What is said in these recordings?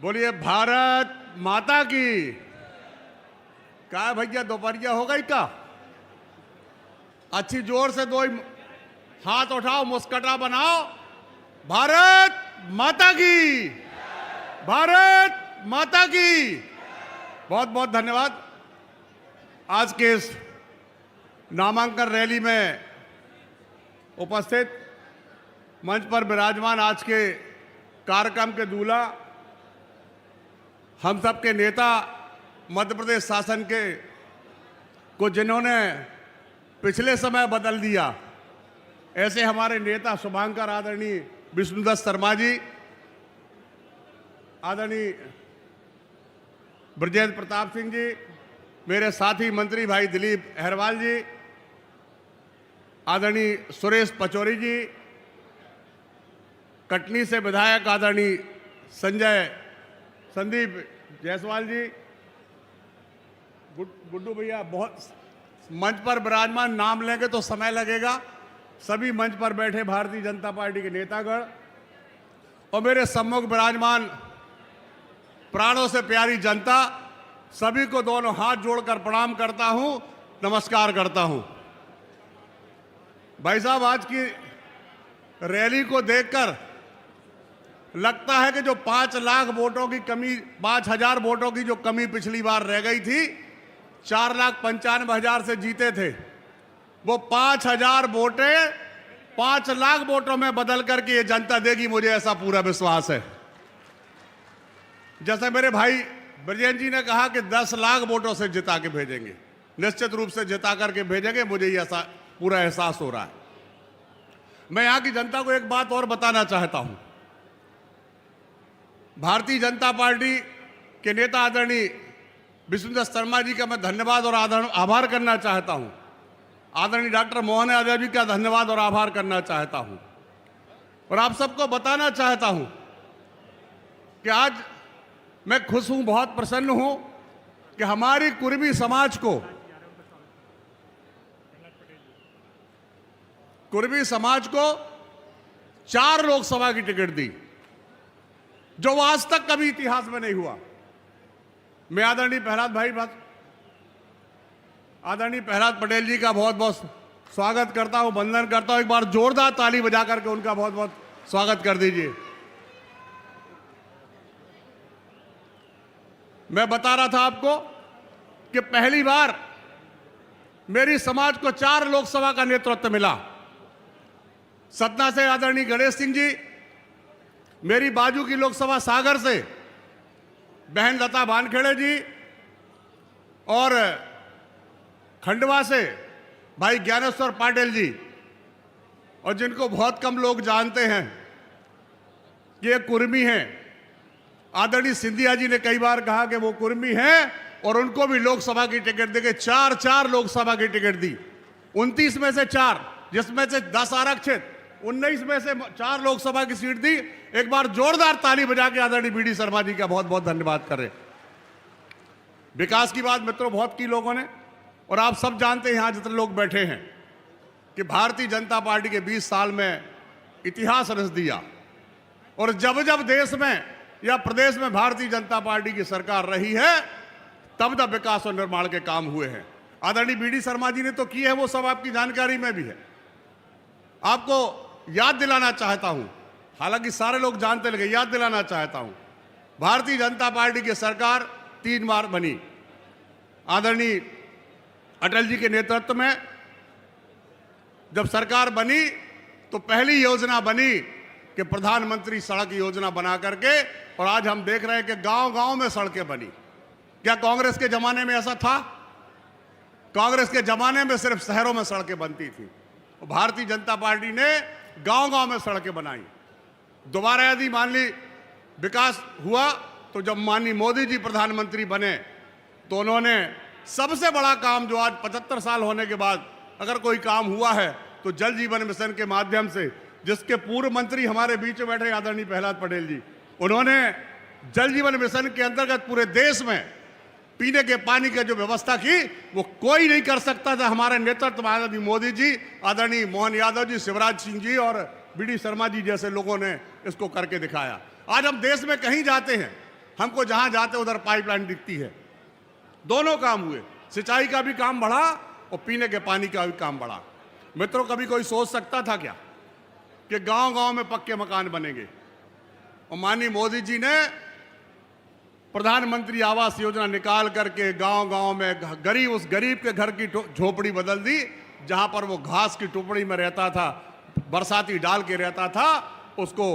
बोलिए भारत माता की। क्या है भैया, दोपहरिया हो गई क्या? अच्छी जोर से दो हाथ उठाओ, मुस्कुरा बनाओ। भारत माता की, भारत माता की। बहुत बहुत धन्यवाद। आज के इस नामांकन रैली में उपस्थित मंच पर विराजमान आज के कार्यक्रम के दूल्हा, हम सब के नेता, मध्य प्रदेश शासन के को जिन्होंने पिछले समय बदल दिया, ऐसे हमारे नेता शुभांकर आदरणीय विष्णुदत्त शर्मा जी, आदरणीय ब्रजेंद्र प्रताप सिंह जी, मेरे साथी मंत्री भाई दिलीप अहरवाल जी, आदरणीय सुरेश पचौरी जी, कटनी से विधायक आदरणीय संदीप जायसवाल जी, गुड्डू भैया, बहुत मंच पर विराजमान, नाम लेंगे तो समय लगेगा। सभी मंच पर बैठे भारतीय जनता पार्टी के नेतागण और मेरे सम्मुख विराजमान प्राणों से प्यारी जनता, सभी को दोनों हाथ जोड़कर प्रणाम करता हूं, नमस्कार करता हूं। भाई साहब, आज की रैली को देखकर लगता है कि जो 5 लाख वोटों की कमी, 5,000 वोटों की जो कमी पिछली बार रह गई थी, 4,95,000 से जीते थे, वो 5,000 वोटें 5 लाख वोटों में बदल करके ये जनता देगी, मुझे ऐसा पूरा विश्वास है। जैसे मेरे भाई ब्रजेंद्र जी ने कहा कि 10 लाख वोटों से जिता के भेजेंगे, निश्चित रूप से जिता करके भेजेंगे, मुझे ये पूरा एहसास हो रहा है। मैं यहां की जनता को एक बात और बताना चाहता हूं। भारतीय जनता पार्टी के नेता आदरणीय विष्णुदत्त शर्मा जी का मैं धन्यवाद और आभार करना चाहता हूं। आदरणीय डॉक्टर मोहन यादव जी का धन्यवाद और आभार करना चाहता हूं। और आप सबको बताना चाहता हूं कि आज मैं खुश हूं, बहुत प्रसन्न हूं कि हमारी कुर्मी समाज को 4 लोकसभा की टिकट दी, जो आज तक कभी इतिहास में नहीं हुआ। मैं आदरणीय प्रहलाद पटेल जी का बहुत बहुत स्वागत करता हूं, वंदन करता हूं। एक बार जोरदार ताली बजा करके उनका बहुत बहुत स्वागत कर दीजिए। मैं बता रहा था आपको कि पहली बार मेरी समाज को 4 लोकसभा का नेतृत्व मिला। सतना से आदरणीय गणेश सिंह जी, मेरी बाजू की लोकसभा सागर से बहन लता भानखेड़े जी, और खंडवा से भाई ज्ञानेश्वर पाटिल जी, और जिनको बहुत कम लोग जानते हैं कि ये कुर्मी हैं। आदरणीय सिंधिया जी ने कई बार कहा कि वो कुर्मी हैं, और उनको भी लोकसभा की टिकट देके 4 लोकसभा की टिकट दी। 29 में से 4, जिसमें से 10 आरक्षित, 19 में से 4 लोकसभा की सीट दी। एक बार जोरदार ताली बजा के आदरणीय बीडी शर्मा जी का बहुत बहुत धन्यवाद करें। विकास की बात मित्रों बहुत की लोगों ने, और आप सब जानते हैं यहां जितने लोग बैठे हैं कि भारतीय जनता पार्टी के 20 साल में इतिहास रच दिया। और जब जब देश में या प्रदेश में भारतीय जनता पार्टी की सरकार रही है, तब तब विकास और निर्माण के काम हुए हैं। आदरणीय बीडी शर्मा जी ने तो किए हैं, वो सब आपकी जानकारी में भी है। आपको याद दिलाना चाहता हूं, हालांकि सारे लोग जानते लगे, याद दिलाना चाहता हूं, भारतीय जनता पार्टी की सरकार 3 बार बनी। आदरणीय अटल जी के नेतृत्व में जब सरकार बनी तो पहली योजना बनी कि प्रधानमंत्री सड़क योजना बना करके, और आज हम देख रहे हैं कि गांव-गांव में सड़कें बनी। क्या कांग्रेस के जमाने में ऐसा था? कांग्रेस के जमाने में सिर्फ शहरों में सड़कें बनती थी। भारतीय जनता पार्टी ने गांव-गांव में सड़कें बनाई। दोबारा यदि मान ली विकास हुआ, तो जब माननीय मोदी जी प्रधानमंत्री बने तो उन्होंने सबसे बड़ा काम, जो आज 75 साल होने के बाद अगर कोई काम हुआ है, तो जल जीवन मिशन के माध्यम से, जिसके पूर्व मंत्री हमारे बीच में बैठे आदरणीय प्रहलाद पटेल जी, उन्होंने जल जीवन मिशन के अंतर्गत पूरे देश में पीने के पानी की जो व्यवस्था की, वो कोई नहीं कर सकता था। हमारे नेतृत्व में आदरणीय मोदी जी, आदरणीय मोहन यादव जी, शिवराज सिंह जी और बीडी शर्मा जी जैसे लोगों ने इसको करके दिखाया। आज हम देश में कहीं जाते हैं हमको जहां जाते उधर पाइपलाइन दिखती है। दोनों काम हुए, सिंचाई का भी काम बढ़ा और पीने के पानी का भी काम बढ़ा। मित्रों, कभी कोई सोच सकता था क्या कि गांव-गांव में पक्के मकान बनेंगे? और माननीय मोदी जी ने प्रधानमंत्री आवास योजना निकाल करके गांव-गांव में उस गरीब के घर की झोपड़ी बदल दी। जहां पर वो घास की टुकड़ी में रहता था, बरसाती डाल के रहता था, उसको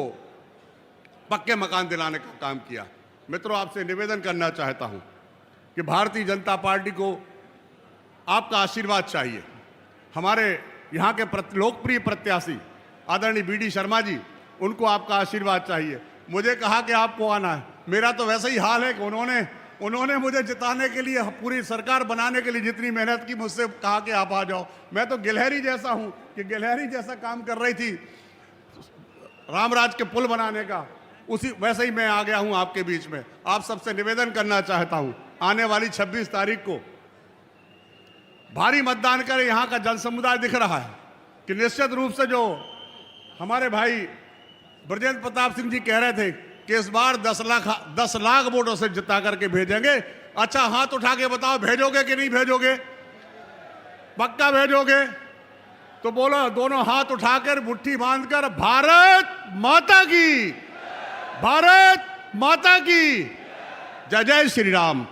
पक्के मकान दिलाने का काम किया। मित्रों, आपसे निवेदन करना चाहता हूं कि भारतीय जनता पार्टी को आपका आशीर्वाद चाहिए। हमारे यहाँ के लोकप्रिय प्रत्याशी आदरणीय बीडी शर्मा जी, उनको आपका आशीर्वाद चाहिए। मुझे कहा कि आपको आना है, मेरा तो वैसा ही हाल है कि उन्होंने मुझे जिताने के लिए, पूरी सरकार बनाने के लिए जितनी मेहनत की, मुझसे कहा कि आप आ जाओ। मैं तो गिलहरी जैसा हूं कि गिलहरी जैसा काम कर रही थी रामराज के पुल बनाने का, वैसे ही मैं आ गया हूं आपके बीच में। आप सबसे निवेदन करना चाहता हूं, आने वाली 26 तारीख को भारी मतदान करें। यहां का जन समुदाय दिख रहा है कि निश्चित रूप से जो हमारे भाई ब्रजेंद्र प्रताप सिंह जी कह रहे थे कि इस बार 10 लाख वोटों से जिता करके भेजेंगे। अच्छा, हाथ उठा के बताओ, भेजोगे कि नहीं भेजोगे? पक्का भेजोगे? तो बोलो, दोनों हाथ उठाकर मुट्ठी बांधकर, भारत माता की, भारत माता की जय। जय श्री राम।